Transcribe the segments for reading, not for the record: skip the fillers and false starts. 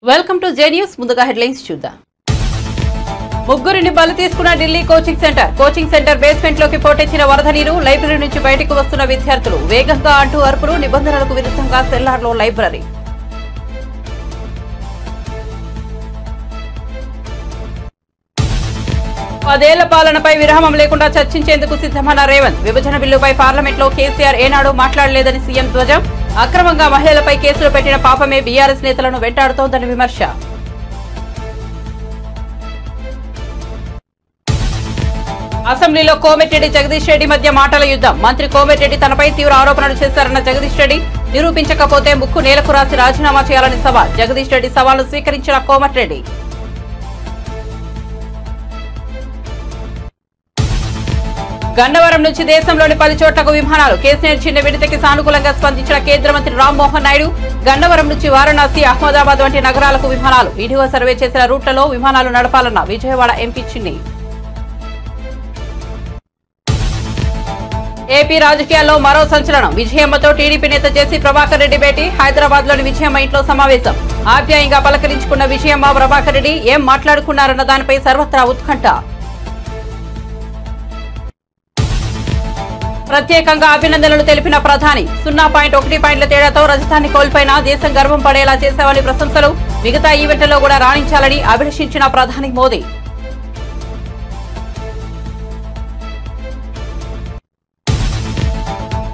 Welcome to J news. ముందుగా headlines చూద్దాం. ముగ్గురిని బలి తీసుకున్న ఢిల్లీ కోచింగ్ సెంటర్ బేస్మెంట్ లోకి పోటెత్తిన వరద నీరు. లైబ్రరీ నుంచి బయటకు వస్తున్న విద్యార్థులు వేగంగా అంటూ అరుపులు. నిబంధనలకు విరుద్ధంగా సెల్లార్లో లైబ్రరీ. పదేళ్ల పాలనపై విరామం లేకుండా చర్చించేందుకు సిద్ధమన్న రేవంత్. విభజన బిల్లుపై పార్లమెంట్లో కేసీఆర్ ఏనాడు మాట్లాడలేదని సీఎం ధ్వజం. అక్రమంగా మహిళలపై కేసులు పెట్టిన పాపమే బీఆర్ఎస్ నేతలను వెంటాడుతోందని విమర్శ. అసెంబ్లీలో కోమటిరెడ్డి జగదీష్ రెడ్డి మధ్య మాటల యుద్ధం. మంత్రి కోమటిరెడ్డి తనపై తీవ్ర ఆరోపణలు చేశారన్న జగదీష్ రెడ్డి. నిరూపించకపోతే ముక్కు నేలకు రాసి రాజీనామా చేయాలని సవాల్. జగదీష్ రెడ్డి సవాల్ను స్వీకరించిన కోమటిరెడ్డి. గన్నవరం నుంచి దేశంలోని 10 చోట్లకు విమానాలు. కేసీఆర్ చిన్న విడతకి సానుకూలంగా స్పందించిన కేంద్ర మంత్రి రామ్మోహన్ నాయుడు. గన్నవరం నుంచి వారణాసి, అహ్మదాబాద్ వంటి నగరాలకు విమానాలు. వీడియో సర్వే చేసిన రూట్లలో విమానాలు నడపాలన్న విజయవాడ ఎంపీ చిన్ని. ఏపీ రాజకీయాల్లో మరో సంచలనం. విజయమ్మతో టీడీపీ నేత జేసీ ప్రభాకర్ రెడ్డి భేటీ. హైదరాబాద్ లోని విజయమ్మ ఇంట్లో సమావేశం. ఆప్యాయంగా పలకరించుకున్న విజయమ్మ, ప్రభాకర్ రెడ్డి ఏం మాట్లాడుకున్నారన్న దానిపై సర్వత్రా ఉత్కంఠ. ప్రత్యేకంగా అభినందనలు తెలిపిన ప్రధాని. 0.1 పాయింట్ల తేడాతో రజతాన్ని కోల్పోయినా దేశం గర్వం పడేలా చేశామని ప్రశంసలు. మిగతా ఈవెంట్లలో కూడా రాణించాలని అభిలషించిన ప్రధాని మోదీ.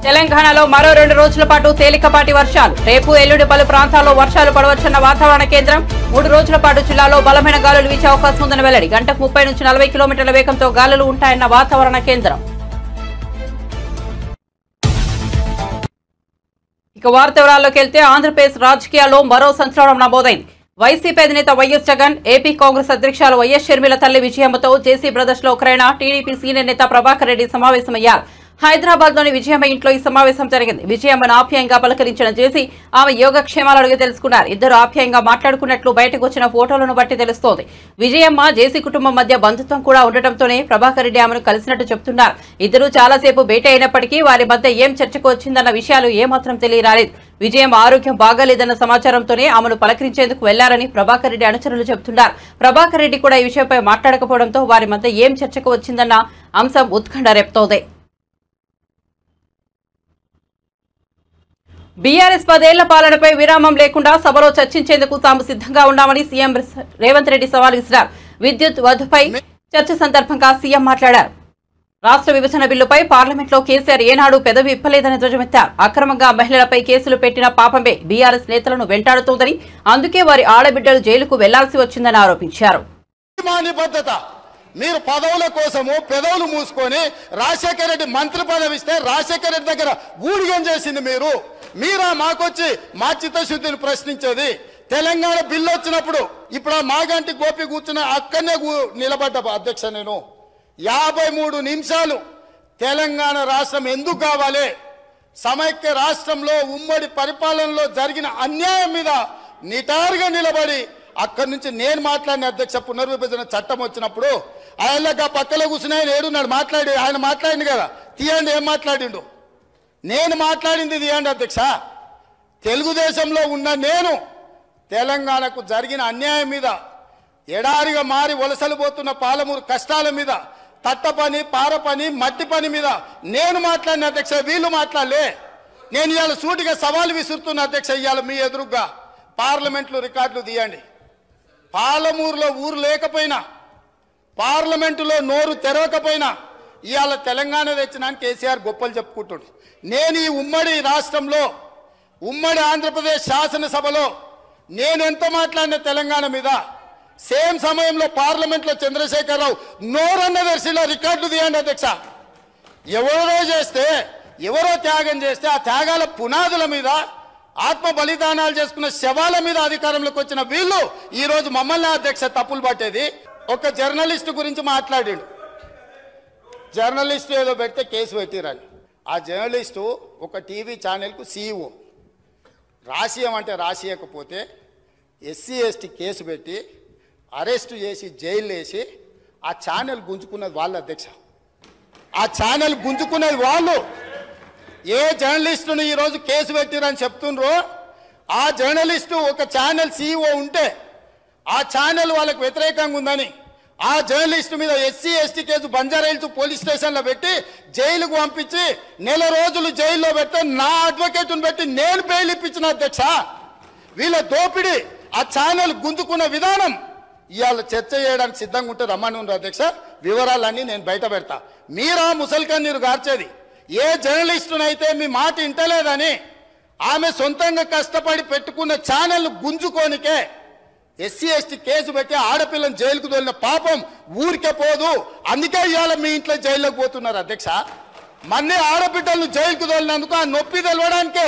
తెలంగాణలో మరో 2 రోజుల పాటు తేలికపాటి వర్షాలు. రేపు ఎల్లుండి పలు ప్రాంతాల్లో వర్షాలు పడవచ్చన్న వాతావరణ కేంద్రం. 3 రోజుల పాటు జిల్లాలో బలమైన గాలులు వీచే అవకాశం ఉందని వెల్లడి. గంటకు 30 నుంచి 40 కిలోమీటర్ల వేగంతో గాలులు ఉంటాయన్న వాతావరణ కేంద్రం. ఇక వార్త వివరాల్లోకి వెళ్తే ఆంధ్రప్రదేశ్ రాజకీయాల్లో మరో సంచలనం నమోదైంది. వైసీపీ అధినేత వైఎస్ జగన్, ఏపీ కాంగ్రెస్ అధ్యక్షులు వైఎస్ షర్మిల తల్లి విజయమ్మతో జేసీ బ్రదర్స్ లో ఒకరైన టీడీపీ సీనియర్ నేత ప్రభాకర్ రెడ్డి సమావేశమయ్యారు. హైదరాబాద్ లోని విజయమ్మ ఇంట్లో ఈ సమావేశం జరిగింది. విజయమ్మను ఆప్యాయంగా పలకరించిన జేసీ ఆమె యోగక్షేమాలు అడిగి తెలుసుకున్నారు. ఇద్దరు ఆప్యాయంగా మాట్లాడుకున్నట్లు బయటకు వచ్చిన ఫోటోలను బట్టి తెలుస్తోంది. విజయమ్మ, జేసీ కుటుంబం మధ్య బంధుత్వం కూడా ఉండటంతోనే ప్రభాకర్ రెడ్డి ఆమెను కలిసినట్టు చెబుతున్నారు. ఇద్దరు చాలాసేపు భేటీ అయినప్పటికీ వారి మధ్య ఏం చర్చకు వచ్చిందన్న విషయాలు ఏమాత్రం తెలియరాలేదు. విజయమ్మ ఆరోగ్యం బాగాలేదన్న సమాచారంతోనే ఆమెను పలకరించేందుకు వెళ్లారని ప్రభాకర్ రెడ్డి అనుచరులు చెబుతున్నారు. ప్రభాకర్ రెడ్డి కూడా ఈ విషయంపై మాట్లాడకపోవడంతో వారి మధ్య ఏం చర్చకు వచ్చిందన్న అంశం ఉత్కంఠ రేపుతోంది. బీఆర్ఎస్ 10 ఏళ్ల పాలనపై విరామం లేకుండా సభలో చర్చించేందుకు తాము సిద్ధంగా ఉన్నామని సీఎం రేవంత్ రెడ్డి సవాల్ విసిరారు. విద్యుత్ వధుపై చర్చ సందర్భంగా సీఎం మాట్లాడారు. రాష్ట్ర విభజన బిల్లుపై పార్లమెంట్లో కేసీఆర్ ఏనాడు పెదవి ఇప్పలేదని ధ్వజమెత్తారు. అక్రమంగా మహిళలపై కేసులు పెట్టిన పాపమే బీఆర్ఎస్ నేతలను వెంటాడుతోందని, అందుకే వారి ఆడబిడ్డలు జైలుకు వెళ్లాల్సి వచ్చిందని ఆరోపించారు. మీరు పదవుల కోసము పెదవులు మూసుకొని రాజశేఖర రెడ్డి మంత్రి పదవి ఇస్తే రాజశేఖర రెడ్డి దగ్గర ఊడిగం చేసింది మీరా మాకొచ్చి మా చిత్తశుద్ధిని ప్రశ్నించేది. తెలంగాణ బిల్లు వచ్చినప్పుడు ఇప్పుడు ఆ మాగంటి గోపి కూర్చున్న అక్కడనే నిలబడ్డ అధ్యక్ష. నేను 53 నిమిషాలు తెలంగాణ రాష్ట్రం ఎందుకు కావాలి, సమైక్య రాష్ట్రంలో ఉమ్మడి పరిపాలనలో జరిగిన అన్యాయం మీద నిటారుగా నిలబడి అక్కడి నుంచి నేను మాట్లాడిన అధ్యక్ష. పునర్విభజన చట్టం వచ్చినప్పుడు ఆయనగా పక్కలో కూర్చుని ఆయన ఏడున్నాడు ఆయన మాట్లాడింది కదా, తీయండి ఏం మాట్లాడిండు. నేను మాట్లాడింది తీయండి అధ్యక్ష. తెలుగుదేశంలో ఉన్న నేను తెలంగాణకు జరిగిన అన్యాయం మీద, ఎడారిగా మారి వలసలు పోతున్న పాలమూరు కష్టాల మీద, తట్ట పని, పార పని, మట్టి పని మీద నేను మాట్లాడిన అధ్యక్ష. వీళ్ళు మాట్లాడలే. నేను ఇవాళ సూటిగా సవాలు విసురుతున్న అధ్యక్ష. ఇవాళ మీ ఎదురుగా పార్లమెంట్లో రికార్డులు తీయండి. పాలమూరులో ఊరు లేకపోయినా, పార్లమెంటులో నోరు తెరవకపోయినా ఇవాళ తెలంగాణ తెచ్చినాను కేసీఆర్ గొప్పలు చెప్పుకుంటాడు. నేను ఈ ఉమ్మడి రాష్ట్రంలో, ఉమ్మడి ఆంధ్రప్రదేశ్ శాసనసభలో నేను ఎంత మాట్లాడిన తెలంగాణ మీద, సేమ్ సమయంలో పార్లమెంట్లో చంద్రశేఖరరావు నోరన్న దర్శిలో రికార్డులు తీయండి అధ్యక్ష. ఎవరో త్యాగం చేస్తే ఆ త్యాగాల పునాదుల మీద, ఆత్మ బలిదానాలు చేసుకున్న శవాల మీద అధికారంలోకి వచ్చిన వీళ్ళు ఈరోజు మమ్మల్ని అధ్యక్ష తప్పులు పట్టేది. ఒక జర్నలిస్టు గురించి మాట్లాడాడు. జర్నలిస్టు ఏదో పెడితే కేసు పెట్టిరని. ఆ జర్నలిస్టు ఒక టీవీ ఛానల్కు సీఈఓ. రాసియమంటే రాసియకపోతే ఎస్సీ ఎస్టీ కేసు పెట్టి అరెస్టు చేసి జైలు వేసి ఆ ఛానల్ గుంజుకున్నది వాళ్ళు అధ్యక్ష. ఆ ఛానల్ గుంజుకున్నది వాళ్ళు. ఏ జర్నలిస్టును ఈరోజు కేసు పెట్టిరని చెప్తుండ్రో ఆ జర్నలిస్టు ఒక ఛానల్ CEO ఉంటే ఆ ఛానల్ వాళ్ళకు వ్యతిరేకంగా ఉందని ఆ జర్నలిస్టు మీద SC ST case Banjara Hills police స్టేషన్లో పెట్టి జైలుకు పంపించి నెల రోజులు జైల్లో పెడితే నా అడ్వకేట్ను పెట్టి నేను బెయిల్ ఇప్పించిన అధ్యక్ష. వీళ్ళ దోపిడీ ఆ ఛానల్ గుంజుకున్న విధానం ఇవాళ చర్చ చేయడానికి సిద్ధంగా ఉంటే రమ్మని ఉన్నారు అధ్యక్ష. వివరాలన్నీ నేను బయట పెడతా. మీరా ముసల్కన్నీరు గార్చేది ఏ జర్నలిస్టునైతే మీ మాట ఇంటలేదని ఆమె సొంతంగా కష్టపడి పెట్టుకున్న ఛానల్ గుంజుకోనికే SC ST కేసు పెట్టి ఆడపిల్లని జైలుకు తోలిన పాపం ఊరికే పోదు. అందుకే ఇవాళ మీ ఇంట్లో జైల్లోకి పోతున్నారు అధ్యక్ష. మంది ఆడబిడ్డలను జైలుకు తోలినందుకు ఆ నొప్పి తెలవడానికే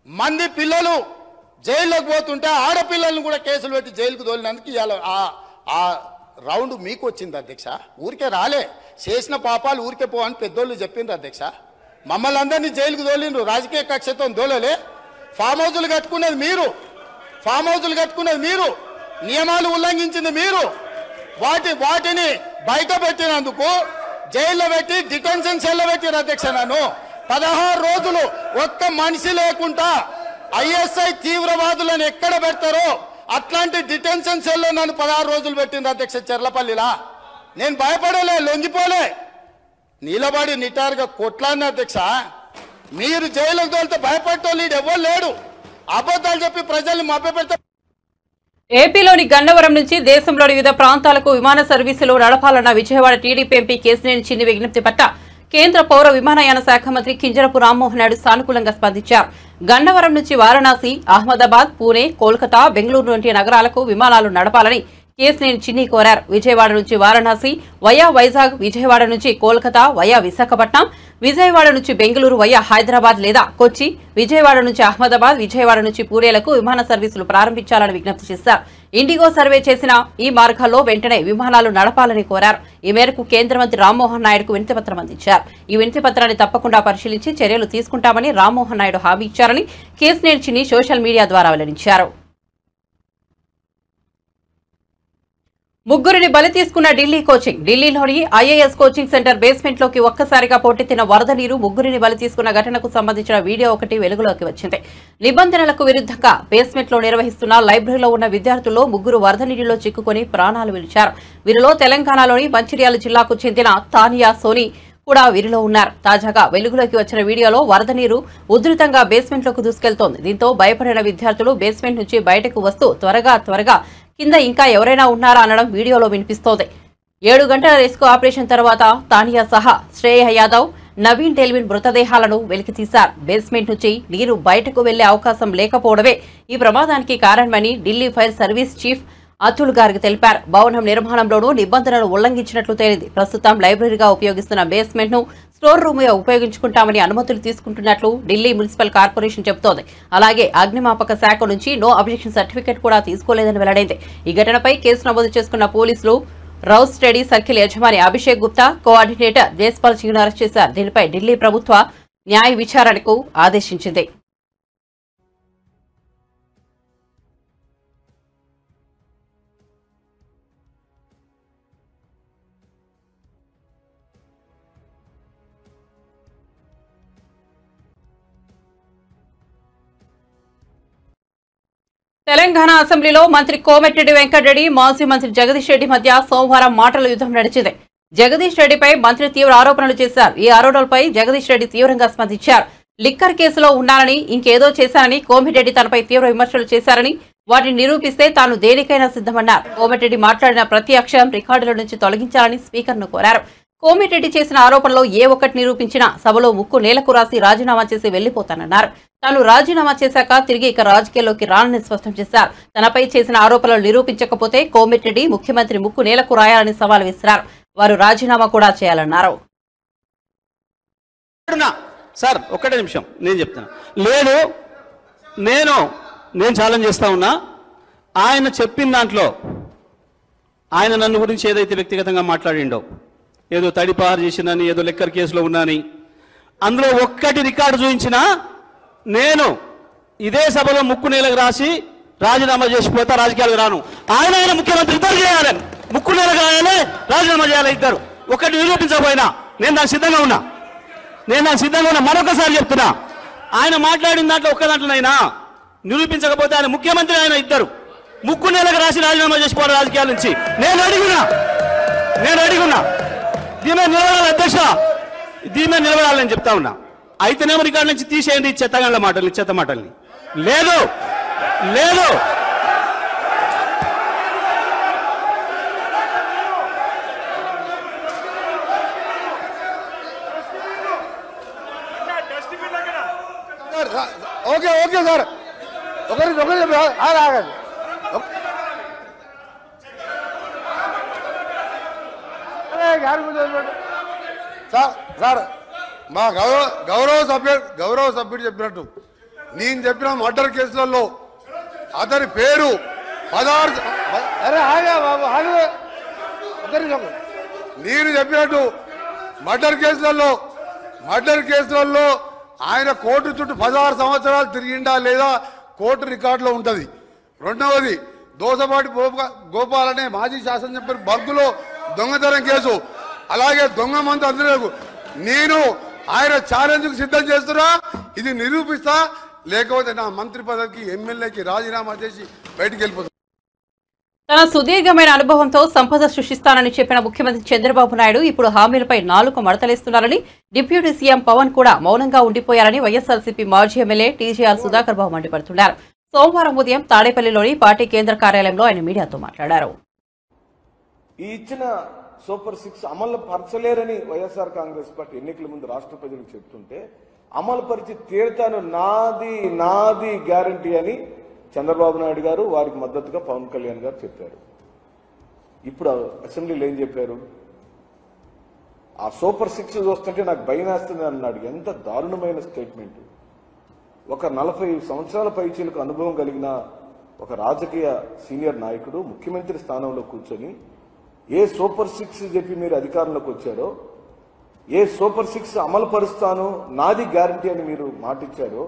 మంది పిల్లలు జైల్లోకి పోతుంటే ఆడపిల్లలను కూడా కేసులు పెట్టి జైలుకు తోలినందుకు ఇవాళ ఆ రౌండ్ మీకు వచ్చింది అధ్యక్ష. ఊరికే రాలే, చేసిన పాపాలు ఊరికే పో అని పెద్దోళ్ళు చెప్పిండ్రు అధ్యక్ష. మమ్మల్ని అందరినీ జైలుకు తోలిండ్రు, రాజకీయ కక్షతో తోలలే. ఫామ్ హౌజులు కట్టుకున్నది మీరు, నియమాలు ఉల్లంఘించింది మీరు. వాటిని బయట పెట్టినందుకు జైల్లో పెట్టి డిటెన్షన్ సెల్లో పెట్టిన అధ్యక్ష. నన్ను 16 రోజులు ఒక్క మనిషి లేకుండా ISI తీవ్రవాదులను ఎక్కడ పెడతారో అట్లాంటి డిటెన్షన్ సెల్లో నన్ను 16 రోజులు పెట్టింది అధ్యక్ష చెర్లపల్లిలా. నేను భయపడలే, లొంగిపోలే, నిలబడి నిటారుగా కొట్లాడిన అధ్యక్ష. మీరు జైలుకు తోలితే భయపడటోళ్ళు ఎవరు లేడు. అబద్ధాలు చెప్పి ప్రజల్ని మభ్యపెడతారు. ఏపీలోని గన్నవరం నుంచి దేశంలోని వివిధ ప్రాంతాలకు విమాన సర్వీసులు నడపాలన్న విజయవాడ టీడీపీ ఎంపీ కేశినేని చిన్ని విజ్ఞప్తి పట్ల కేంద్ర పౌర విమానయాన శాఖ మంత్రి కింజరపు రామ్మోహన్ నాయుడు సానుకూలంగా స్పందించారు. గన్నవరం నుంచి వారణాసి, అహ్మదాబాద్, పూణే, కోల్కతా, బెంగళూరు వంటి నగరాలకు విమానాలు నడపాలని కేశినేని చిన్ని కోరారు. విజయవాడ నుంచి వారణాసి వయా వైజాగ్, విజయవాడ నుంచి కోల్కతా వయా విశాఖపట్నం, విజయవాడ నుంచి బెంగళూరు వయా హైదరాబాద్ లేదా కొచ్చి, విజయవాడ నుంచి అహ్మదాబాద్, విజయవాడ నుంచి పూణేలకు విమాన సర్వీసులు ప్రారంభించాలని విజ్ఞప్తి చేశారు. ఇండిగో సర్వే చేసిన ఈ మార్గాల్లో వెంటనే విమానాలు నడపాలని కోరారు. ఈ మేరకు కేంద్ర మంత్రి రామ్మోహన్ నాయుడుకు వినతిపత్రం అందించారు. ఈ వినతిపత్రాన్ని తప్పకుండా పరిశీలించి చర్యలు తీసుకుంటామని రామ్మోహన్ నాయుడు హామీ ఇచ్చారని కేశినేని చిన్ని సోషల్ మీడియా ద్వారా వెల్లడించారు. ముగ్గురిని బలి తీసుకున్న ఢిల్లీ కోచింగ్. ఢిల్లీలోని IAS కోచింగ్ సెంటర్ బేస్మెంట్ లోకి ఒక్కసారిగా పోటెత్తిన వరద నీరు ముగ్గురిని బలి తీసుకున్న ఘటనకు సంబంధించిన వీడియో ఒకటి వెలుగులోకి వచ్చింది. నిబంధనలకు విరుద్ధంగా బేస్మెంట్ లో నిర్వహిస్తున్న లైబ్రరీలో ఉన్న విద్యార్థుల్లో ముగ్గురు వరద నీటిలో చిక్కుకుని ప్రాణాలు విడిచారు. వీరిలో తెలంగాణలోని మంచిర్యాల జిల్లాకు చెందిన తానియా సోని కూడా వీరిలో ఉన్నారు. తాజాగా వెలుగులోకి వచ్చిన వీడియోలో వరద నీరు ఉధృతంగా బేస్మెంట్ లోకి దూసుకెళ్తోంది. దీంతో భయపడిన విద్యార్థులు బేస్మెంట్ నుంచి బయటకు వస్తూ త్వరగా కింద ఇంకా ఎవరైనా ఉన్నారా అనడం వీడియోలో వినిపిస్తోంది. 7 గంటల రెస్క్యూ ఆపరేషన్ తర్వాత తానియా సహా శ్రేయ యాదవ్, నవీన్ టెల్విన్ మృతదేహాలను వెలికితీశారు. బేస్మెంట్ నుంచి నీరు బయటకు వెళ్లే అవకాశం లేకపోవడమే ఈ ప్రమాదానికి కారణమని Delhi fire service chief Atul Garg తెలిపారు. భవనం నిర్మాణంలోనూ నిబంధనలు ఉల్లంఘించినట్లు తేలింది. ప్రస్తుతం లైబ్రరీగా ఉపయోగిస్తున్న బేస్మెంట్ ను స్టోర్ రూమ్ గా ఉపయోగించుకుంటామని అనుమతులు తీసుకుంటున్నట్లు ఢిల్లీ మున్సిపల్ కార్పొరేషన్ చెబుతోంది. అలాగే అగ్నిమాపక శాఖ నుంచి నో అబ్జెక్షన్ సర్టిఫికెట్ కూడా తీసుకోలేదని వెల్లడైంది. ఈ ఘటనపై కేసు నమోదు చేసుకున్న పోలీసులు రౌస్ స్టడీ సర్కిల్ యజమాని అభిషేక్ గుప్తా, కోఆర్డినేటర్ జైస్పాల్ సింగ్ ను అరెస్ట్ చేశారు. దీనిపై ఢిల్లీ ప్రభుత్వ న్యాయ విచారణకు ఆదేశించింది. తెలంగాణ అసెంబ్లీలో మంత్రి కోమటిరెడ్డి వెంకటరెడ్డి, మాజీ మంత్రి జగదీష్ రెడ్డి మధ్య సోమవారం మాటల యుద్ధం నడిచింది. జగదీష్ రెడ్డిపై మంత్రి తీవ్ర ఆరోపణలు చేశారు. ఈ ఆరోపణలపై జగదీష్ రెడ్డి తీవ్రంగా స్పందించారు. లిక్కర్ కేసులో ఉన్నానని, ఇంకేదో చేశానని కోమటిరెడ్డి తనపై తీవ్ర విమర్శలు చేశారని, వాటిని నిరూపిస్తే తాను దేనికైనా సిద్ధమన్నారు. కోమటిరెడ్డి మాట్లాడిన ప్రతి అక్షరం రికార్డుల నుంచి తొలగించాలని స్పీకర్ను కోరారు. కోమిరెడ్డి చేసిన ఆరోపణలో ఏ ఒక్కటి నిరూపించినా సభలో ముక్కు నేలకు రాసి రాజీనామా చేసి వెళ్లిపోతానన్నారు. తాను రాజీనామా చేశాక తిరిగి ఇక రాజకీయాల్లోకి రానని స్పష్టం చేశారు. తనపై చేసిన ఆరోపణలు నిరూపించకపోతే కోమిరెడ్డి ముఖ్యమంత్రి ముక్కు నేలకు రాయాలని సవాల్ విసిరారు. వారు రాజీనామా కూడా చేయాలన్నారు. సార్ ఒక్కటే నిమిషం నేను చెప్తాను. లేదు నేను ఛాలెంజ్ చేస్తా ఉన్నా. ఆయన చెప్పిన దాంట్లో ఆయన నన్ను గురించి ఏదైతే వ్యక్తిగతంగా మాట్లాడిండో, ఏదో తడిపారు చేసిందని, ఏదో లెక్కర్ కేసులో ఉన్నాని, అందులో ఒక్కటి రికార్డు చూపించినా నేను ఇదే సభలో ముక్కు నేలకు రాసి రాజీనామా చేసిపోతా, రాజకీయాలకు రాను. ఆయన ముఖ్యమంత్రి ఇద్దరు చేయాలి, ముక్కు నేలకు రాయాలి, రాజీనామా చేయాలి ఇద్దరు. ఒకటి నిరూపించకపోయినా నేను దానికి సిద్ధంగా ఉన్నా. మరొకసారి చెప్తున్నా, ఆయన మాట్లాడిన దాంట్లో ఒక్క దాంట్లోనైనా నిరూపించకపోతే ఆయన ముఖ్యమంత్రి, ఆయన ఇద్దరు ముక్కు నెలకు రాసి రాజీనామా చేసిపోవాలి రాజకీయాల నుంచి. నేను అడిగున్నా దీని మీద నిలబడాలి అధ్యక్ష, దీని మీద నిలబడాలని చెప్తా ఉన్నా. అయితేనేమో రికార్డు నుంచి తీసేయండి చెత్త మాటల్ని. లేదు ఓకే సార్, ఒకరి ఆగండి. సార్ మా గౌరవ సభ్యుడు చెప్పినట్టు, నేను చెప్పిన మర్డర్ కేసులలో అతని పేరు 16. నేను చెప్పినట్టు మర్డర్ కేసులలో ఆయన కోర్టు చుట్టూ 16 సంవత్సరాలు తిరిగిండా లేదా కోర్టు రికార్డులో ఉంటుంది. రెండవది దోసపాటి గోపాల్ అనే మాజీ శాసనసభ్యుడు బర్గులో దొంగతనం కేసు, అలాగే దొంగ మంది అందరూ నేను ఆయన ఛాలెంజ్కు సిద్ధం చేస్తున్నా. ఇది నిరూపిస్తా, లేకపోతే నా మంత్రి పదవికి ఎమ్మెల్యేకి రాజీనామా చేసి బయటికి వెళ్ళిపోతున్నా. తన సుదీర్ఘమైన అనుభవంతో సంపద సృష్టిస్తానని చెప్పిన ముఖ్యమంత్రి చంద్రబాబు నాయుడు ఇప్పుడు హామీలపై నాలుక మడతలేస్తున్నారని డిప్యూటీ సీఎం పవన్ కూడా మౌనంగా ఉండిపోయారని వైఎస్ఆర్సీపీ మాజీ ఎమ్మెల్యే టీజీఆర్ సుధాకర్ బాబు మండిపడుతున్నారు. సోమవారం ఉదయం తాడేపల్లిలోని పార్టీ కేంద్ర కార్యాలయంలో ఆయన మీడియాతో మాట్లాడారు. ఈ ఇచ్చిన సూపర్ 6 అమలు పరచలేరని వైఎస్ఆర్ కాంగ్రెస్ పార్టీ ఎన్నికల ముందు రాష్ట్ర ప్రజలకు చెప్తుంటే, అమలు పరిచి తీరుతాను నాది గ్యారంటీ అని చంద్రబాబు నాయుడు గారు, వారికి మద్దతుగా పవన్ కళ్యాణ్ గారు చెప్పారు. ఇప్పుడు అసెంబ్లీలో ఏం చెప్పారు? ఆ సూపర్ 6 చూస్తుంటే నాకు భయం వేస్తుంది అన్నాడు. ఎంత దారుణమైన స్టేట్మెంట్! ఒక 40 సంవత్సరాల పైచీలకు అనుభవం కలిగిన ఒక రాజకీయ సీనియర్ నాయకుడు ముఖ్యమంత్రి స్థానంలో కూర్చొని ఏ సూపర్ 6 చెప్పి మీరు అధికారంలోకి వచ్చారో, ఏ సూపర్ 6 అమలు పరుస్తాను నాది గ్యారంటీ అని మీరు మాటిచ్చారో,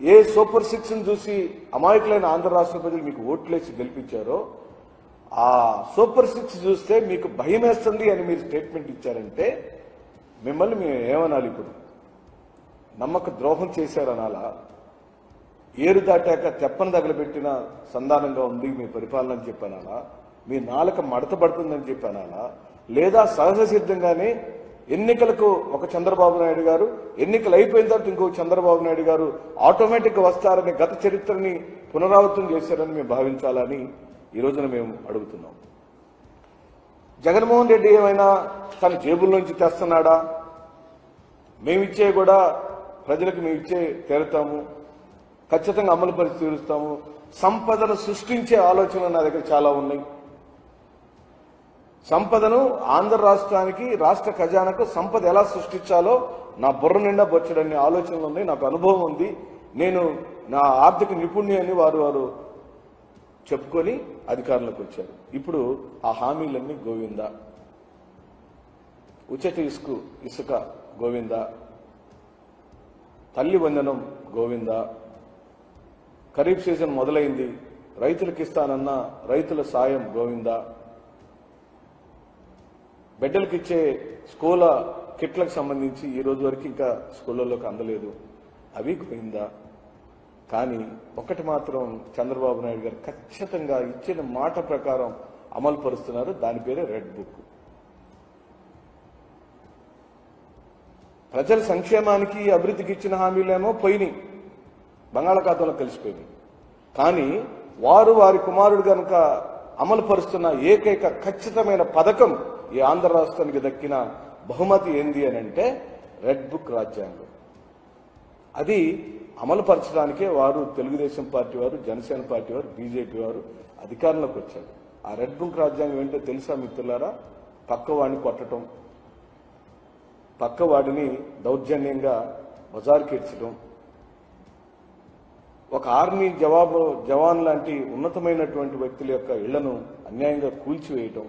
ఏ సూపర్ 6ను చూసి అమాయకులైన ఆంధ్ర రాష్ట్ర ప్రజలు మీకు ఓట్లేసి గెలిపించారో, ఆ సూపర్ 6 చూస్తే మీకు భయం వేస్తుంది అని మీరు స్టేట్మెంట్ ఇచ్చారంటే మిమ్మల్ని మేము ఏమనాలి? ఇప్పుడు నమ్మక ద్రోహం చేశారనాలా? ఏరు దాటాక తెప్పను తగలబెట్టిన సంధానంగా ఉంది మీ పరిపాలన అని చెప్పానాలా? మీ నాలుక మడతపడుతుందని చెప్పానాలా? లేదా సహజ సిద్ధంగానే ఎన్నికలకు ఒక చంద్రబాబు నాయుడు గారు, ఎన్నికలు అయిపోయిన తర్వాత ఇంకొక చంద్రబాబు నాయుడు గారు ఆటోమేటిక్ గా వస్తారని గత చరిత్రని పునరావృతం చేశారని మేము భావించాలని ఈ రోజున మేము అడుగుతున్నాం. జగన్మోహన్ రెడ్డి ఏమైనా తన జేబుల్లోంచి తెస్తున్నాడా? మేమిచ్చే కూడా ప్రజలకు మేమిచ్చే తీరుతాము, ఖచ్చితంగా అమలు పరిచి తీరుస్తాము. సంపదను సృష్టించే ఆలోచనలు నా దగ్గర చాలా ఉన్నాయి. సంపదను ఆంధ్ర రాష్ట్రానికి, రాష్ట్ర ఖజానాకు సంపద ఎలా సృష్టించాలో నా బుర్ర నిండా బొచ్చడన్ని ఆలోచనలు ఉన్నాయి, నాకు అనుభవం ఉంది. నేను నా ఆర్థిక నిపుణ్యాన్ని వారు చెప్పుకొని అధికారంలోకి వచ్చారు. ఇప్పుడు ఆ హామీలన్నీ గోవిందా, ఉచిత ఇసుక గోవిందా, తల్లి వందనం గోవిందా, ఖరీఫ్ సీజన్ మొదలైంది, రైతులకు ఇస్తానన్న రైతుల సాయం గోవిందా, బిడ్డలకు ఇచ్చే స్కూల్ కిట్లకు సంబంధించి ఈ రోజు వరకు ఇంకా స్కూళ్ళలోకి అందలేదు, అవి గోవిందా. కానీ ఒకటి మాత్రం చంద్రబాబు నాయుడు గారు ఖచ్చితంగా ఇచ్చిన మాట ప్రకారం అమలు పరుస్తున్నారు. దాని పేరే రెడ్ బుక్. ప్రజల సంక్షేమానికి, అభివృద్ధికి ఇచ్చిన హామీలేమో పోయినాయి, బంగాళాఖాతంలో కలిసిపోయినాయి. కానీ వారి కుమారుడు కనుక అమలు పరుస్తున్న ఏకైక ఖచ్చితమైన పథకం, ఈ ఆంధ్ర రాష్ట్రానికి దక్కిన బహుమతి ఏంది అని అంటే రెడ్ బుక్ రాజ్యాంగం. అది అమలు పరచడానికే వారు తెలుగుదేశం పార్టీ వారు, జనసేన పార్టీ వారు, బీజేపీ వారు అధికారంలోకి వచ్చారు. ఆ రెడ్ బుక్ రాజ్యాంగం ఏంటో తెలుసా మిత్రులారా? పక్కవాడిని కొట్టడం, పక్కవాడిని దౌర్జన్యంగా బజారుకి ఇడ్చడం, ఒక ఆర్మీ జవాన్ లాంటి ఉన్నతమైనటువంటి వ్యక్తుల యొక్క ఇళ్లను అన్యాయంగా కూల్చివేయటం,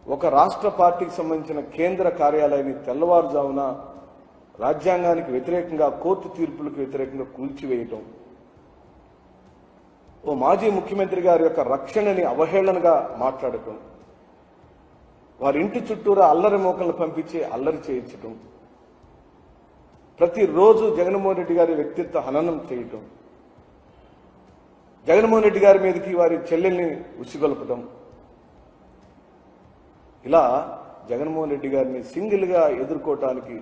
ఒక రాష్ట్ర పార్టీకి సంబంధించిన కేంద్ర కార్యాలయాన్ని తెల్లవారుజామున రాజ్యాంగానికి వ్యతిరేకంగా, కోర్టు తీర్పులకు వ్యతిరేకంగా కూల్చివేయటం, ఓ మాజీ ముఖ్యమంత్రి గారి యొక్క రక్షణని అవహేళనగా మాట్లాడటం, వారి ఇంటి చుట్టూరా అల్లరి మోకలను పంపించి అల్లరి చేయించటం, ప్రతిరోజు జగన్మోహన్ రెడ్డి గారి వ్యక్తిత్వ హననం చేయటం, జగన్మోహన్ రెడ్డి గారి మీదకి వారి చెల్లెల్ని ఉసిగొల్పడం, ఇలా జగన్మోహన్ రెడ్డి గారిని సింగిల్గా ఎదుర్కోవటానికి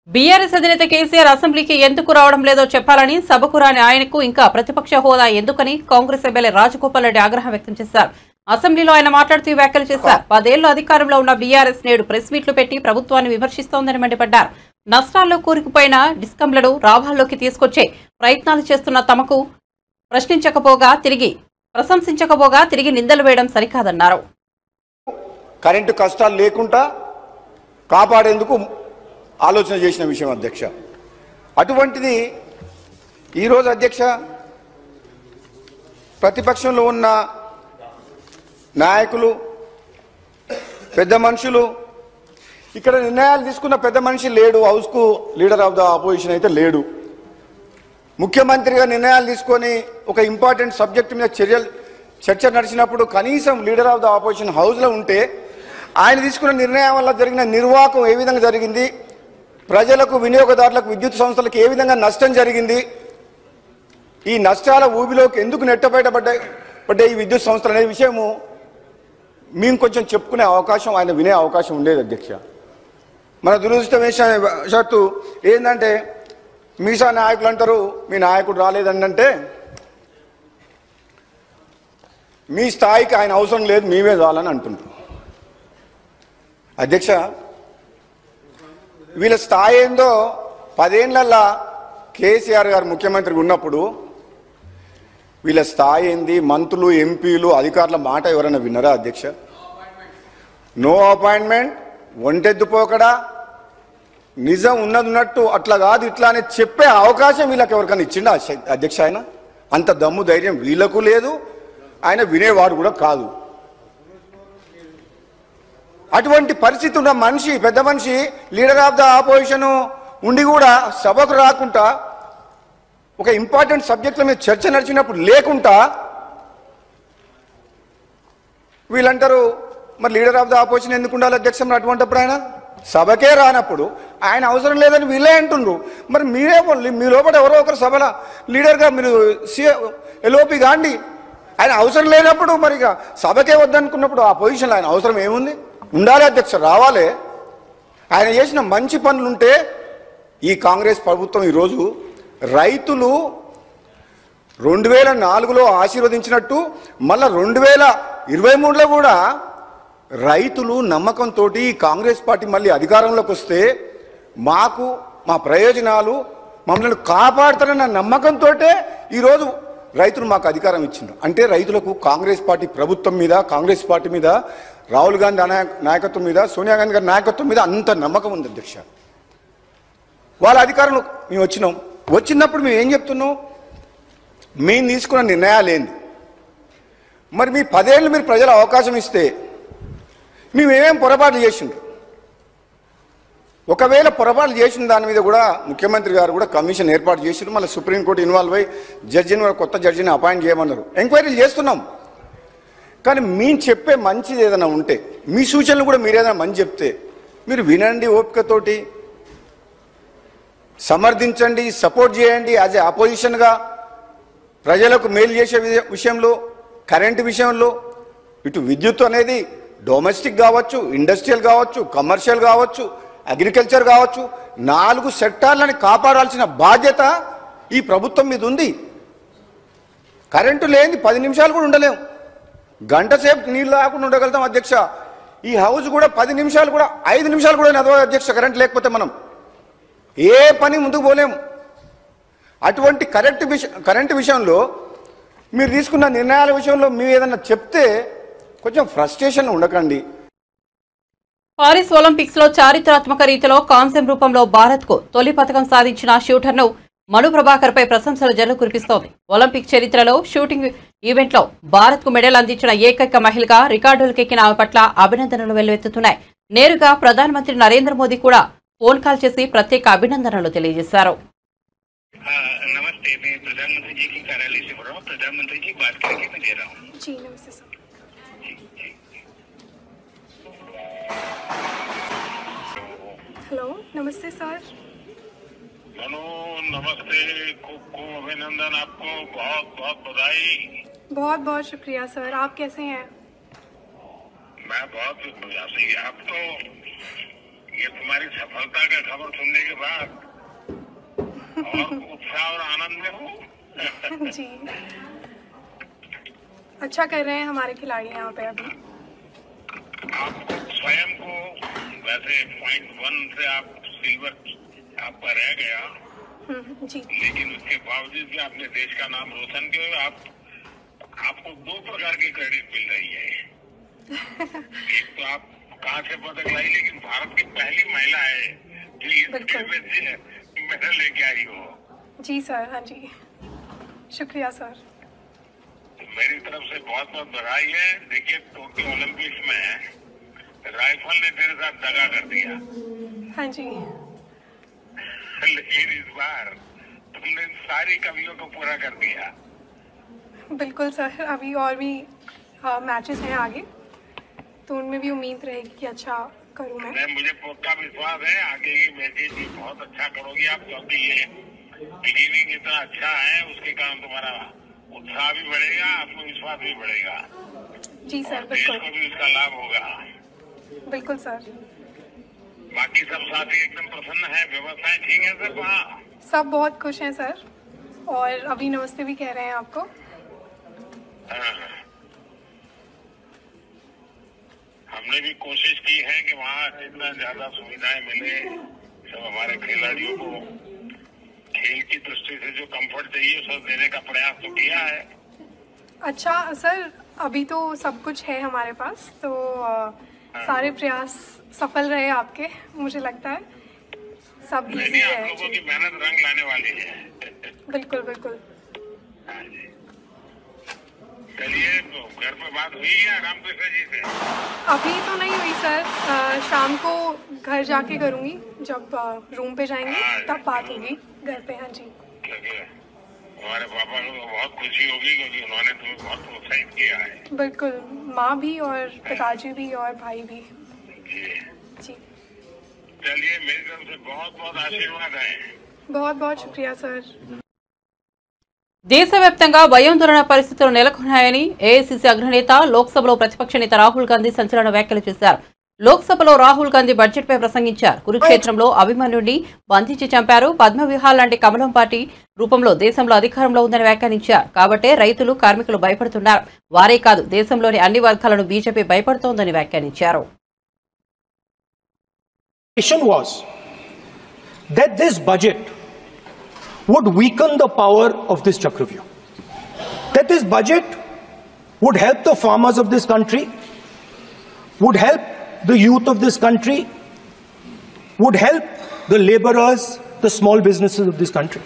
బీఆర్ఎస్ అధినేత కేసీఆర్ అసెంబ్లీకి ఎందుకు రావడం లేదో చెప్పాలని, సభకు రాని ఆయనకు ఇంకా ప్రతిపక్ష హోదా ఎందుకని కాంగ్రెస్ ఎమ్మెల్యే రాజగోపాల్ రెడ్డి ఆగ్రహం వ్యక్తం చేశారు. అసెంబ్లీలో ఆయన మాట్లాడుతూ వ్యాఖ్యలు చేశారు. 10 ఏళ్లు అధికారంలో ఉన్న బీఆర్ఎస్ నేడు ప్రెస్ మీట్లు పెట్టి ప్రభుత్వాన్ని విమర్శిస్తోందని మండిపడ్డారు. నష్టాల్లో కూరుకుపోయిన డిస్కంలను లాభాల్లోకి తీసుకొచ్చే ప్రయత్నాలు చేస్తున్న తమకు ప్రశంసించకపోగా తిరిగి నిందలు వేయడం సరికాదన్నారు. కరెంటు కష్టాలు లేకుండా కాపాడేందుకు ఆలోచన చేసిన విషయం అధ్యక్ష. అటువంటిది ఈరోజు అధ్యక్ష ప్రతిపక్షంలో ఉన్న నాయకులు, పెద్ద మనుషులు, ఇక్కడ నిర్ణయాలు తీసుకున్న పెద్ద మనిషి లేడు, హౌస్కు లీడర్ ఆఫ్ ద ఆపోజిషన్ అయితే లేడు. ముఖ్యమంత్రిగా నిర్ణయాలు తీసుకొని ఒక ఇంపార్టెంట్ సబ్జెక్టు మీద చర్చ నడిచినప్పుడు కనీసం లీడర్ ఆఫ్ ద ఆపోజిషన్ హౌస్లో ఉంటే ఆయన తీసుకున్న నిర్ణయం వల్ల జరిగిన నిర్వాహకం ఏ విధంగా జరిగింది, ప్రజలకు, వినియోగదారులకు, విద్యుత్ సంస్థలకు ఏ విధంగా నష్టం జరిగింది, ఈ నష్టాల ఊబిలోకి ఎందుకు నెట్టబయటపడ్డాయి ఈ విద్యుత్ సంస్థలు అనే విషయము మేము కొంచెం చెప్పుకునే అవకాశం, ఆయన వినే అవకాశం ఉండేది అధ్యక్ష. మన దురదృష్టవశాత్తు ఏంటంటే మీసా నాయకులు అంటారు మీ నాయకుడు రాలేదంటే మీ స్థాయికి ఆయన అవసరం లేదు, మేమే చాలని అంటుంటారు. అధ్యక్ష వీళ్ళ స్థాయి ఏందో 10 ఏళ్లలో కేసీఆర్ గారు ముఖ్యమంత్రిగా ఉన్నప్పుడు వీళ్ళ స్థాయి ఏంది, మంత్రులు, ఎంపీలు, అధికారుల మాట ఎవరైనా విన్నారా అధ్యక్ష? నో అపాయింట్మెంట్, ఒంటెద్దుపోకడా, నిజం ఉన్నట్టు అట్లా కాదు ఇట్లా అని చెప్పే అవకాశం వీళ్ళకి ఎవరికైనా ఇచ్చిండా అధ్యక్ష? ఆయన అంత దమ్ము ధైర్యం వీళ్ళకు లేదు, ఆయన వినేవాడు కూడా కాదు. అటువంటి పరిస్థితి ఉన్న మనిషి, పెద్ద మనిషి, లీడర్ ఆఫ్ ద ఆపోజిషన్ ఉండి కూడా సభకు రాకుండా ఒక ఇంపార్టెంట్ సబ్జెక్టుల మీద చర్చ నడిచినప్పుడు లేకుండా వీళ్ళంటారు మరి లీడర్ ఆఫ్ ద ఆపోజిషన్ ఎందుకు ఉండాలి అధ్యక్ష? మరి అటువంటిప్పుడు ఆయన సభకే రానప్పుడు ఆయన అవసరం లేదని వీళ్ళే అంటుండ్రు. మరి మీరే మీ లోపల ఎవరో ఒకరు సభలో లీడర్గా మీరు ఎల్ఓపి కాండి. ఆయన అవసరం లేనప్పుడు మరి ఇక సభకే వద్దనుకున్నప్పుడు ఆ పొజిషన్లో ఆయన అవసరం ఏముంది? ఉండాలి అధ్యక్ష, రావాలి. ఆయన చేసిన మంచి పనులుంటే ఈ కాంగ్రెస్ ప్రభుత్వం ఈరోజు రైతులు 2004లో ఆశీర్వదించినట్టు మళ్ళా 2023లో కూడా రైతులు నమ్మకంతో ఈ కాంగ్రెస్ పార్టీ మళ్ళీ అధికారంలోకి వస్తే మాకు మా ప్రయోజనాలు మమ్మల్ని కాపాడుతారన్న నమ్మకంతో ఈరోజు రైతులు మాకు అధికారం ఇచ్చింది. అంటే రైతులకు కాంగ్రెస్ పార్టీ ప్రభుత్వం మీద, కాంగ్రెస్ పార్టీ మీద, రాహుల్ గాంధీ నాయకత్వం మీద, సోనియా గాంధీ గారి నాయకత్వం మీద అంత నమ్మకం ఉంది అధ్యక్ష. వాళ్ళ అధికారంలో మేము వచ్చినప్పుడు మేము ఏం చెప్తున్నాం? మేము తీసుకున్న నిర్ణయాలు ఏంది? మరి మీ 10 ఏళ్ళు మీరు ప్రజల అవకాశం ఇస్తే మేమేమేం పొరపాట్లు చేసిండ్రు? ఒకవేళ పొరపాట్లు చేసిన దాని మీద కూడా ముఖ్యమంత్రి గారు కూడా కమిషన్ ఏర్పాటు చేసిండ్రు. మళ్ళీ సుప్రీంకోర్టు ఇన్వాల్వ్ అయ్యి జడ్జిని, కొత్త జడ్జిని అపాయింట్ చేయమన్నారు. ఎంక్వైరీలు చేస్తున్నాం. కానీ మేము చెప్పే మంచిది ఏదైనా ఉంటే, మీ సూచనలు కూడా మీరు ఏదైనా మంచి చెప్తే మీరు వినండి, ఓపికతోటి సమర్థించండి, సపోర్ట్ చేయండి. యాజ్ ఏ అపోజిషన్గా ప్రజలకు మేలు చేసే విషయంలో, కరెంటు విషయంలో, ఇటు విద్యుత్ అనేది డొమెస్టిక్ కావచ్చు, ఇండస్ట్రియల్ కావచ్చు, కమర్షియల్ కావచ్చు, అగ్రికల్చర్ కావచ్చు, 4 సెక్టార్లని కాపాడాల్సిన బాధ్యత ఈ ప్రభుత్వం మీద ఉంది. కరెంటు లేని 10 నిమిషాలు కూడా ఉండలేము. గంట సేపు నీళ్ళు లేకుండా ఉండగలుగుతాం అధ్యక్ష. ఈ హౌస్ కూడా 10 నిమిషాలు కూడా, 5 నిమిషాలు కూడా నడవదు అధ్యక్ష. కరెంట్ లేకపోతే మనం ఏ పని ముందుకు పోలేము. అటువంటి కరెంటు విషయంలో మీరు తీసుకున్న నిర్ణయాల విషయంలో మీరు ఏదన్నా చెప్తే కొంచెం ఫ్రస్ట్రేషన్ ఉండకండి. పారిస్ ఒలింపిక్స్ లో చారిత్రాత్మక రీతిలో కాంస్యం రూపంలో భారత్ కు తొలి పథకం సాధించిన షూటర్ ను మను ప్రభాకర్ పై ప్రశంసల జల్లు కురిపిస్తోంది. ఒలింపిక్ చరిత్రలో షూటింగ్ ఈవెంట్ లో భారత్ కు మెడల్ అందించిన ఏకైక మహిళగా రికార్డులకెక్కిన ఆమె పట్ల అభినందనలు వెల్లువెత్తుతున్నాయి. నేరుగా ప్రధానమంత్రి నరేంద్ర మోదీ కూడా ఫోన్ కాల్ చేసి ప్రత్యేక అభినందనలు తెలియజేశారు. नमस्ते, मैं प्रधानमंत्री जी के कार्यालय से बोल रहा हूँ. प्रधानमंत्री जी बात करके मैं दे रहा हूँ. जी नमस्ते सर. हेलो नमस्ते सर. मनु नमस्ते, खूब अभिनंदन, आपको बहुत बहुत बधाई। बहुत बहुत शुक्रिया सर, आप कैसे हैं? मैं बहुत बढ़िया से, आप तो ये तुम्हारी सफलता का खबर सुनने के बाद और उत्साह और आनंद में हूँ। जी, अच्छा कर रहे हैं हमारे खिलाड़ी यहाँ पे अभी। आप स्वयं को वैसे .1 से आप सिल्वर आपका रह गया, जी, लेकिन उसके बावजूद भी आपने देश का नाम रोशन किया। आपको 2 प्रकार की क्रेडिट मिल रही है। एक तो आप कहाँ से पदक लाई, लेकिन भारत की पहली महिला है जो इस खेल में मेडल लेके आई हो। जी सर, हाँ जी, शुक्रिया सर। मेरी तरफ से बहुत बहुत बधाई है। देखिए, टोक्यो ओलंपिक्स में राइफल ने तेरे साथ दगा कर दिया। हाँ जी, लेकिन इस बार तुमने सारी कमियों को पूरा कर दिया। बिल्कुल सर, अभी और भी मैचेस हैं आगे, तो उनमें भी उम्मीद रहेगी कि अच्छा करूँ मैं। मुझे पक्का विश्वास है आगे की मैचेस भी बहुत अच्छा करोगी आप, क्योंकि ये बिगिनिंग इतना अच्छा है, उसके कारण तुम्हारा उत्साह भी बढ़ेगा, आत्मविश्वास भी बढ़ेगा। जी सर, देश बिल्कुल, को भी उसका लाभ होगा। बिल्कुल सर। बाकी सब साथी एकदम प्रसन्न है, व्यवस्थाएं ठीक है सर वहाँ? सब बहुत खुश हैं सर, और अभी नमस्ते भी कह रहे हैं आपको। हमने भी कोशिश की है कि वहाँ जितना ज्यादा सुविधाएं मिले सब हमारे खिलाड़ियों को, खेल की दृष्टि से जो कंफर्ट चाहिए सब देने का प्रयास तो किया है। अच्छा सर, अभी तो सब कुछ है हमारे पास, तो सारे प्रयास सफल रहे आपके, मुझे लगता है सब इजी है। आप लोगों की मेहनत रंग लाने वाली है। बिल्कुल बिल्कुल। चलिए, घर पे बात हुई है रामकृष्ण जी से? अभी तो नहीं हुई सर, शाम को घर जाके करूँगी, जब रूम पे जाएंगे तब बात होगी घर पे। हाँ जी, हमारे पापा को बहुत खुशी होगी क्योंकि उन्होंने तुम्हें बहुत प्रोत्साहित किया है। बिल्कुल, माँ भी और पिताजी भी और भाई भी। जी, चलिए, मेरी तरफ से बहुत बहुत आशीर्वाद है। बहुत बहुत शुक्रिया सर। దేశవ్యాప్తంగా భయాందోళన పరిస్థితులు నెలకొన్నాయని ఏఐసీసీ అగ్రనేత లోక్సభలో ప్రతిపక్ష నేత రాహుల్ గాంధీ సంచలన వ్యాఖ్యలు చేశారు. లోక్సభలో రాహుల్ గాంధీ బడ్జెట్పై ప్రసంగించారు. కురుక్షేత్రంలో అభిమన్యుడిని బంధించి చంపారు. పద్మవిహార్ లాంటి కమలం పార్టీ రూపంలో దేశంలో అధికారంలో ఉందని వ్యాఖ్యానించారు. కాబట్టే రైతులు, కార్మికులు భయపడుతున్నారు. వారే కాదు, దేశంలోని అన్ని వర్గాలను బీజేపీ భయపడుతోందని వ్యాఖ్యానించారు. would weaken the power of this Chakravyuh. That this budget would help the farmers of this country, would help the youth of this country, would help the laborers, the small businesses of this country.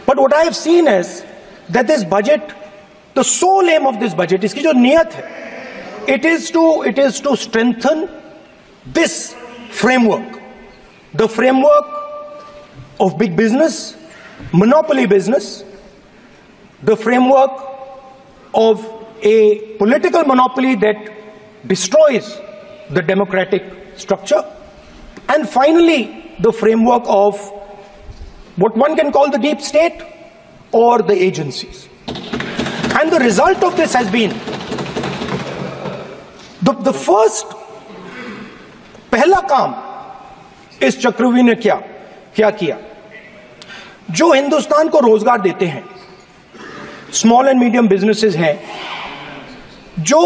But what I have seen is that this budget, the sole aim of this budget, iski jo niyat hai, it is to strengthen this framework, the framework of big business, monopoly business, the framework of a political monopoly that destroys the democratic structure, and finally the framework of what one can call the deep state or the agencies. And the result of this has been the first पहला काम इस चक्रव्यूह ने क्या किया, जो हिंदुस्तान को रोजगार देते हैं, स्मॉल एंड मीडियम बिजनेसेस हैं, जो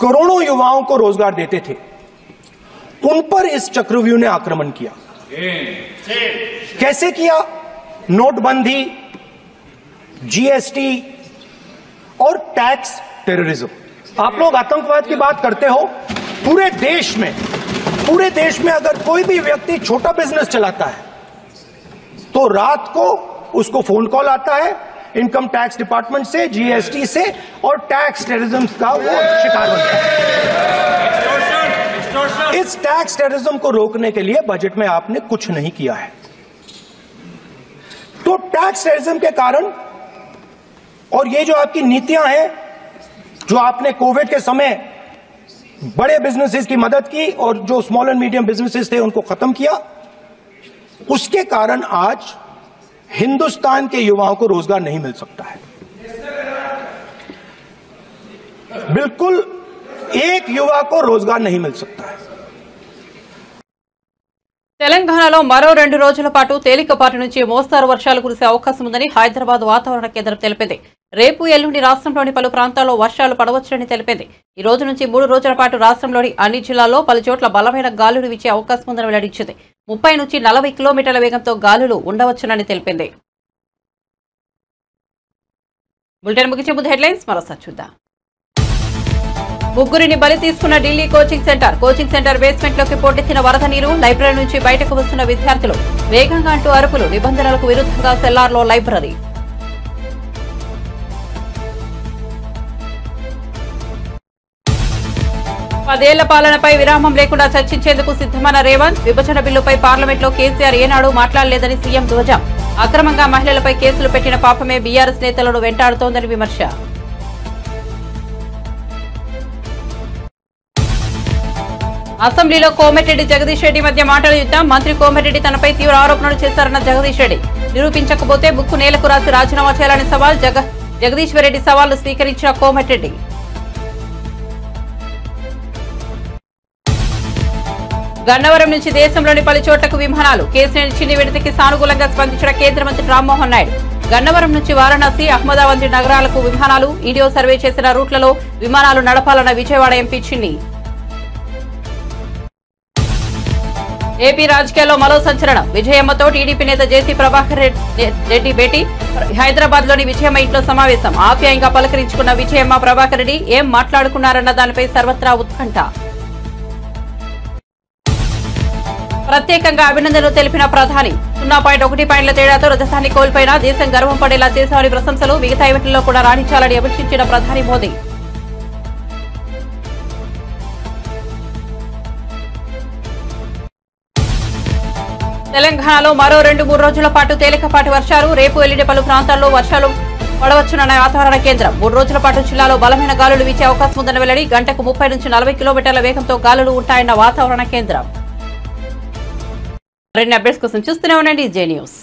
करोड़ों युवाओं को रोजगार देते थे, उन पर इस चक्रव्यूह ने आक्रमण किया। कैसे किया? नोटबंदी, जीएसटी और टैक्स टेररिज्म। आप लोग आतंकवाद की बात करते हो, पूरे देश में अगर कोई भी व्यक्ति छोटा बिजनेस चलाता है तो रात को उसको फोन कॉल आता है इनकम टैक्स डिपार्टमेंट से, जीएसटी से, और टैक्स टेररिज्म का वो शिकार बनता है। इस टैक्स टेररिज्म को रोकने के लिए बजट में आपने कुछ नहीं किया है। तो टैक्स टेररिज्म के कारण और ये जो आपकी नीतियां हैं, जो आपने कोविड के समय बड़े बिजनेसेस की मदद की और जो स्मॉल एंड मीडियम बिजनेसेस थे उनको खत्म किया, उसके कारण आज हिंदुस्तान के युवाओं को रोजगार नहीं मिल सकता है। बिल्कुल एक युवा को रोजगार नहीं मिल सकता है। తెలంగాణలో మరో 2 రోజుల పాటు తేలికపాటి నుంచి మోస్తారు వర్షాలు కురిసే అవకాశం ఉందని హైదరాబాద్ వాతావరణ కేంద్రం తెలిపింది. రేపు ఎల్లుండి రాష్ట్రంలోని పలు ప్రాంతాల్లో వర్షాలు పడవచ్చునని తెలిపింది. ఈ రోజు నుంచి 3 రోజుల పాటు రాష్ట్రంలోని అన్ని జిల్లాల్లో పలు చోట్ల బలమైన గాలులు వీచే అవకాశం ఉందని వెల్లడించింది. 30 నుంచి 40 కిలోమీటర్ల వేగంతో గాలులు ఉండవచ్చునని తెలిపింది. బులెటిన్ ముగించే ముందు హెడ్లైన్స్ మరోసారి చూద్దాం. ముగ్గురిని బలి తీసుకున్న ఢిల్లీ కోచింగ్ సెంటర్ బేస్మెంట్ లోకి పోటెత్తిన వరద నీరు, లైబ్రరీ నుంచి బయటకు వస్తున్న విద్యార్థులు, వేగంగా అంటూ అరుపులు, నిబంధనలకు విరుద్ధంగా సెల్లార్లో లైబ్రరీ. పదేళ్ల పాలనపై విరామం లేకుండా చర్చించేందుకు సిద్ధమైన రేవంత్, విభజన బిల్లుపై పార్లమెంట్లో కేసీఆర్ ఏనాడు మాట్లాడలేదని సీఎం ధ్వజం. అక్రమంగా మహిళలపై కేసులు పెట్టిన పాపమే బీఆర్ఎస్ నేతలను వెంటాడుతోందని విమర్శ. అసెంబ్లీలో కోమటిరెడ్డి జగదీష్ రెడ్డి మధ్య మాటల యుద్ధం. మంత్రి కోమటిరెడ్డి తనపై తీవ్ర ఆరోపణలు చేశారన్న జగదీష్ రెడ్డి. నిరూపించకపోతే ముక్కు నేలకు రాసి రాజీనామా చేయాలని సవాల్. జగదీశ్వర్ రెడ్డి సవాళ్లు స్వీకరించిన కోమటిరెడ్డి. గన్నవరం నుంచి దేశంలోని పలు చోట్లకు విమానాలు. కేసీఆర్ చిన్ని విడతకి సానుకూలంగా స్పందించిన కేంద్ర మంత్రి రామ్మోహన్ నాయుడు. గన్నవరం నుంచి వారణాసి, అహ్మదాబాద్ నగరాలకు విమానాలు. ఈడీఓ సర్వే చేసిన రూట్లలో విమానాలు నడపాలన్న విజయవాడ ఎంపీ చిన్ని. ఏపీ రాజకీయాల్లో మరో సంచలనం. విజయమ్మతో టీడీపీ నేత జేసీ ప్రభాకర్ రెడ్డి భేటీ. హైదరాబాద్ లోని విజయమ్మ ఇంట్లో సమావేశం. ఆప్యాయంగా పలకరించుకున్న విజయమ్మ, ప్రభాకర్ రెడ్డి ఏం మాట్లాడుకున్నారన్న దానిపై సర్వత్రా ఉత్కంఠ. ప్రత్యేకంగా అభినందనలు తెలిపిన ప్రధాని. 0.1 పాయింట్ల తేడాతో రజతాన్ని కోల్పోయినా దేశం గర్వం పడేలా చేశామని ప్రశంసలు. మిగతా ఈవెంట్లలో కూడా రాణించాలని అభిషించిన ప్రధాని మోదీ. తెలంగాణలో మరో 2-3 రోజుల పాటు తేలికపాటి వర్షాలు. రేపు ఎల్లుండి పలు ప్రాంతాల్లో వర్షాలు పడవచ్చునన్న వాతావరణ కేంద్రం. 3 రోజుల పాటు జిల్లాలో బలమైన గాలులు వీచే అవకాశం ఉందని వెల్లడి. గంటకు 30 నుంచి 40 కిలోమీటర్ల వేగంతో గాలులు ఉంటాయన్న వాతావరణ కేంద్రం. మరిన్ని అప్డేట్స్ కోసం చూస్తూనే ఉండండి జే న్యూస్.